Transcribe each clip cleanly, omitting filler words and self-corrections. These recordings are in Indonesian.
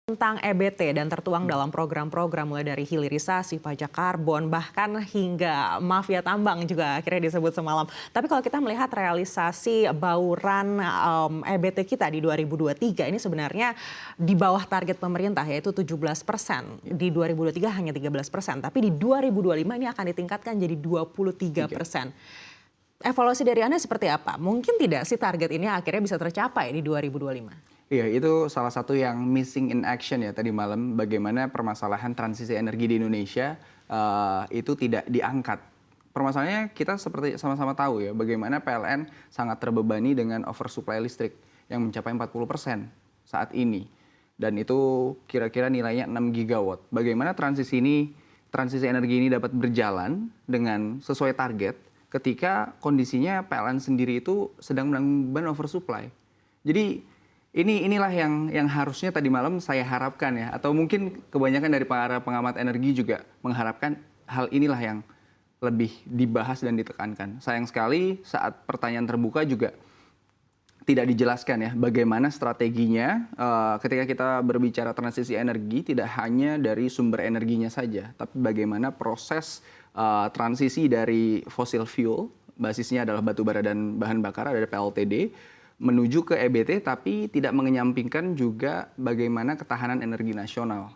Tentang EBT dan tertuang dalam program-program mulai dari hilirisasi, pajak karbon, bahkan hingga mafia tambang juga akhirnya disebut semalam. Tapi kalau kita melihat realisasi bauran EBT kita di 2023 ini sebenarnya di bawah target pemerintah yaitu 17%. Di 2023 hanya 13%, tapi di 2025 ini akan ditingkatkan jadi 23%. Evaluasi dari Anda seperti apa? Mungkin tidak sih target ini akhirnya bisa tercapai di 2025? Iya, itu salah satu yang missing in action ya tadi malam, bagaimana permasalahan transisi energi di Indonesia itu tidak diangkat. Permasalahannya kita seperti sama-sama tahu ya, bagaimana PLN sangat terbebani dengan oversupply listrik yang mencapai 40% saat ini. Dan itu kira-kira nilainya 6 gigawatt. Bagaimana transisi energi ini dapat berjalan dengan sesuai target ketika kondisinya PLN sendiri itu sedang menanggung beban oversupply. Jadi inilah yang harusnya tadi malam saya harapkan ya, atau mungkin kebanyakan dari para pengamat energi juga mengharapkan hal inilah yang lebih dibahas dan ditekankan. Sayang sekali saat pertanyaan terbuka juga tidak dijelaskan ya bagaimana strateginya ketika kita berbicara transisi energi, tidak hanya dari sumber energinya saja, tapi bagaimana proses transisi dari fossil fuel, basisnya adalah batu bara dan bahan bakar, ada PLTD, menuju ke EBT, tapi tidak mengenyampingkan juga bagaimana ketahanan energi nasional.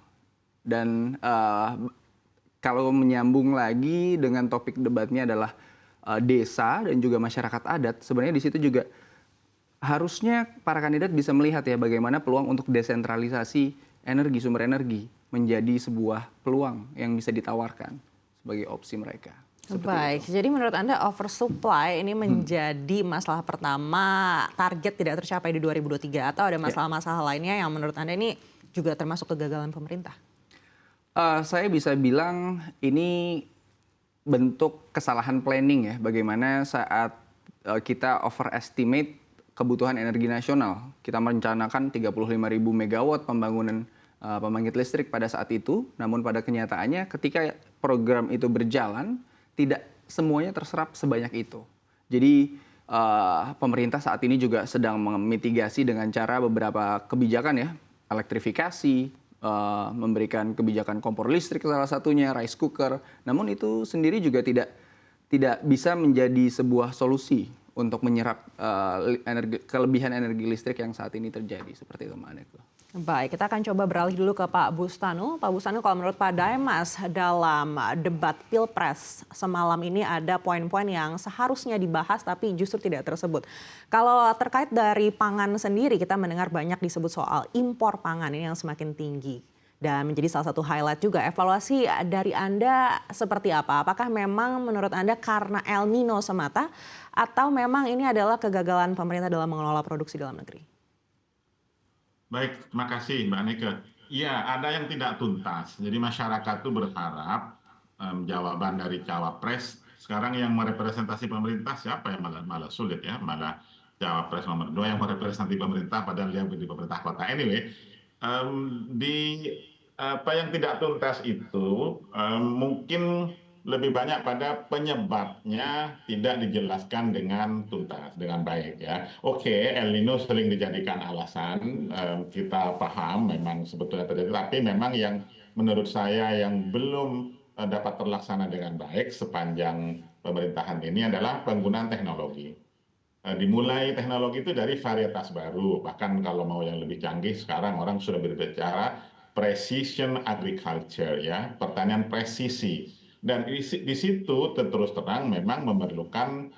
Dan kalau menyambung lagi dengan topik debatnya adalah desa dan juga masyarakat adat, sebenarnya di situ juga harusnya para kandidat bisa melihat ya bagaimana peluang untuk desentralisasi energi, sumber energi menjadi sebuah peluang yang bisa ditawarkan sebagai opsi mereka. Baik, jadi menurut Anda oversupply ini menjadi masalah pertama, target tidak tercapai di 2023 atau ada masalah-masalah lainnya yang menurut Anda ini juga termasuk kegagalan pemerintah? Saya bisa bilang ini bentuk kesalahan planning ya, bagaimana saat kita overestimate kebutuhan energi nasional. Kita merencanakan 35.000 megawatt pembangunan pembangkit listrik pada saat itu, namun pada kenyataannya ketika program itu berjalan, tidak semuanya terserap sebanyak itu. Jadi pemerintah saat ini juga sedang memitigasi dengan cara beberapa kebijakan ya, elektrifikasi, memberikan kebijakan kompor listrik salah satunya, rice cooker. Namun itu sendiri juga tidak bisa menjadi sebuah solusi untuk menyerap kelebihan energi listrik yang saat ini terjadi. Seperti itu Mbak Aneko. Baik, kita akan coba beralih dulu ke Pak Bustanu. Pak Bustanu, kalau menurut Pak Daemas dalam debat Pilpres semalam ini ada poin-poin yang seharusnya dibahas tapi justru tidak tersebut. Kalau terkait dari pangan sendiri, kita mendengar banyak disebut soal impor pangan ini yang semakin tinggi. Dan menjadi salah satu highlight juga. Evaluasi dari Anda seperti apa? Apakah memang menurut Anda karena El Nino semata atau memang ini adalah kegagalan pemerintah dalam mengelola produksi dalam negeri? Baik, terima kasih Mbak Nike. Iya, ada yang tidak tuntas. Jadi masyarakat itu berharap jawaban dari cawapres. Sekarang yang merepresentasi pemerintah siapa yang malah sulit ya, malah cawapres nomor 2 yang merepresentasi pemerintah padahal dia di pemerintah kota. Anyway, di apa yang tidak tuntas itu mungkin lebih banyak pada penyebabnya tidak dijelaskan dengan tuntas, dengan baik ya. Oke, El Nino sering dijadikan alasan, kita paham memang sebetulnya terjadi, tapi memang yang menurut saya yang belum dapat terlaksana dengan baik sepanjang pemerintahan ini adalah penggunaan teknologi. Dimulai teknologi itu dari varietas baru, bahkan kalau mau yang lebih canggih sekarang orang sudah berbicara precision agriculture ya, pertanian presisi. Dan di situ terus terang memang memerlukan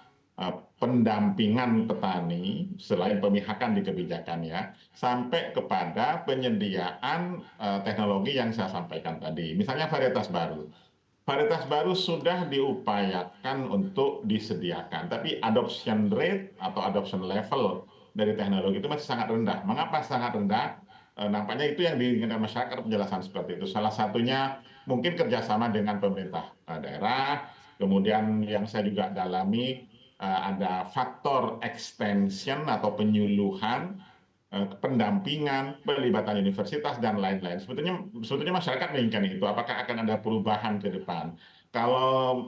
pendampingan petani selain pemihakan di kebijakan ya, sampai kepada penyediaan teknologi yang saya sampaikan tadi. Misalnya varietas baru. Varietas baru sudah diupayakan untuk disediakan, tapi adoption rate atau adoption level dari teknologi itu masih sangat rendah. Mengapa sangat rendah? Nampaknya itu yang diinginkan masyarakat, penjelasan seperti itu. Salah satunya mungkin kerjasama dengan pemerintah daerah, kemudian yang saya juga dalami ada faktor extension atau penyuluhan, pendampingan, pelibatan universitas dan lain-lain. Sebetulnya masyarakat menginginkan itu. Apakah akan ada perubahan ke depan? Kalau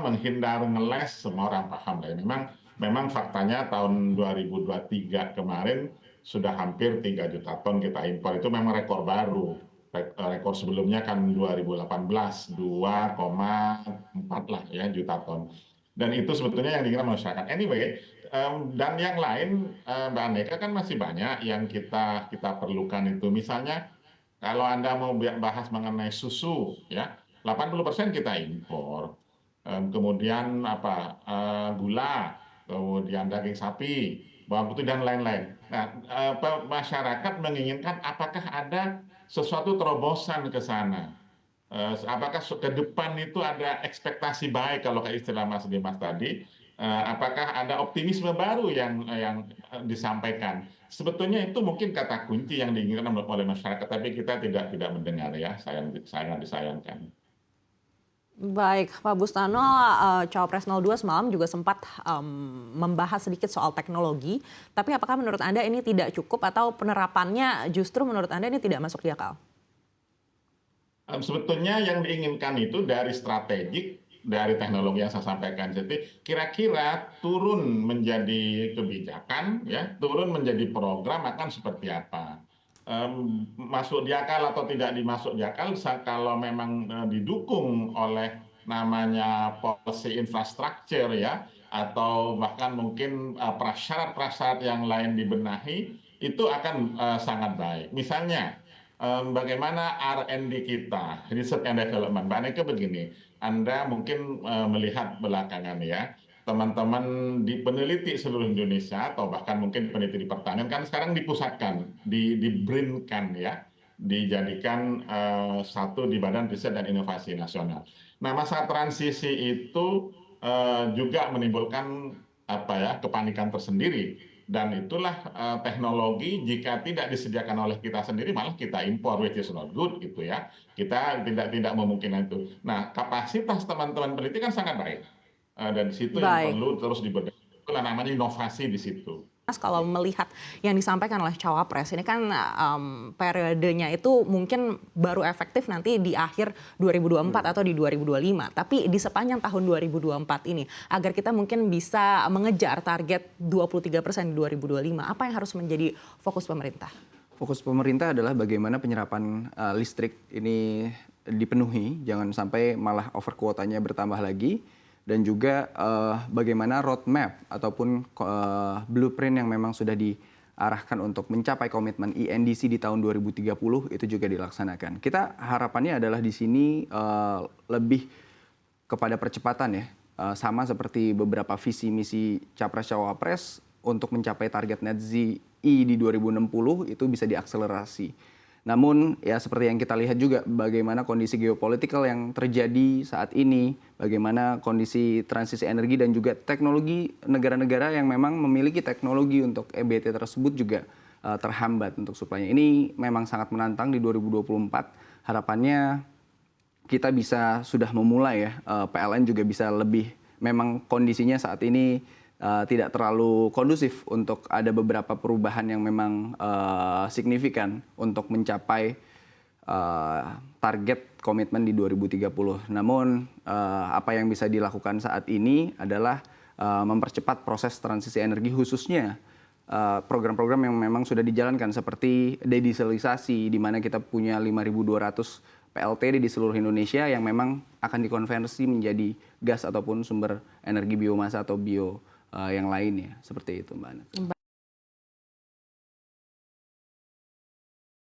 menghindar ngeles, semua orang paham lah. Memang faktanya tahun 2023 kemarin sudah hampir 3 juta ton kita impor. Itu memang rekor baru. Rekor sebelumnya kan 2018 2,4 lah ya juta ton. Dan itu sebetulnya yang diinginkan masyarakat. Anyway, dan yang lain Mbak Aneka kan masih banyak yang kita perlukan itu. Misalnya kalau Anda mau bahas mengenai susu ya, 80% kita impor. Kemudian apa? Gula, kemudian daging sapi, bawang putih dan lain-lain. Nah, masyarakat menginginkan apakah ada sesuatu terobosan ke sana. Apakah ke depan itu ada ekspektasi baik kalau kayak istilah Mas Dimas tadi, apakah ada optimisme baru yang disampaikan. Sebetulnya itu mungkin kata kunci yang diinginkan oleh masyarakat, tapi kita tidak mendengar ya, sangat disayangkan. Baik, Pak Bustano, Cawapres 02 semalam juga sempat membahas sedikit soal teknologi, tapi apakah menurut Anda ini tidak cukup atau penerapannya justru menurut Anda ini tidak masuk di akal? Sebetulnya yang diinginkan itu dari strategik, dari teknologi yang saya sampaikan. Jadi kira-kira turun menjadi kebijakan, ya, turun menjadi program akan seperti apa. Masuk di akal atau tidak dimasuk di akal, kalau memang didukung oleh namanya policy infrastructure ya, atau bahkan mungkin prasyarat-prasyarat yang lain dibenahi, itu akan sangat baik. Misalnya, bagaimana R&D kita, research and development. Mbak Neke begini, Anda mungkin melihat belakangan ya, teman-teman di peneliti seluruh Indonesia atau bahkan mungkin peneliti di pertanian kan sekarang dipusatkan, di-BRIN-kan ya, dijadikan satu di Badan Riset dan Inovasi Nasional. Nah, masa transisi itu juga menimbulkan apa ya, kepanikan tersendiri. Dan itulah teknologi jika tidak disediakan oleh kita sendiri malah kita impor, which is not good gitu ya. Kita tidak memungkinkan itu. Nah, kapasitas teman-teman peneliti kan sangat baik. Dan di situ yang Baik. perlu terus dibenahi. Itulah namanya inovasi di situ. Mas, kalau melihat yang disampaikan oleh Cawapres ini kan periodenya itu mungkin baru efektif nanti di akhir 2024 atau di 2025. Tapi di sepanjang tahun 2024 ini, agar kita mungkin bisa mengejar target 23% di 2025, apa yang harus menjadi fokus pemerintah? Fokus pemerintah adalah bagaimana penyerapan listrik ini dipenuhi, jangan sampai malah over kuotanya bertambah lagi. Dan juga bagaimana roadmap ataupun blueprint yang memang sudah diarahkan untuk mencapai komitmen ENDC di tahun 2030 itu juga dilaksanakan. Kita harapannya adalah di sini lebih kepada percepatan ya, sama seperti beberapa visi misi Capres-Cawapres untuk mencapai target net ZEE di 2060 itu bisa diakselerasi. Namun ya seperti yang kita lihat juga bagaimana kondisi geopolitikal yang terjadi saat ini, bagaimana kondisi transisi energi dan juga teknologi negara-negara yang memang memiliki teknologi untuk EBT tersebut juga terhambat untuk suplainya. Ini memang sangat menantang di 2024. Harapannya kita bisa sudah memulai ya, PLN juga bisa lebih, memang kondisinya saat ini tidak terlalu kondusif untuk ada beberapa perubahan yang memang signifikan untuk mencapai target komitmen di 2030. Namun apa yang bisa dilakukan saat ini adalah mempercepat proses transisi energi, khususnya program-program yang memang sudah dijalankan seperti dedieselisasi, di mana kita punya 5.200 PLTD di seluruh Indonesia yang memang akan dikonversi menjadi gas ataupun sumber energi biomasa atau bio yang lainnya, seperti itu Mbak Ana.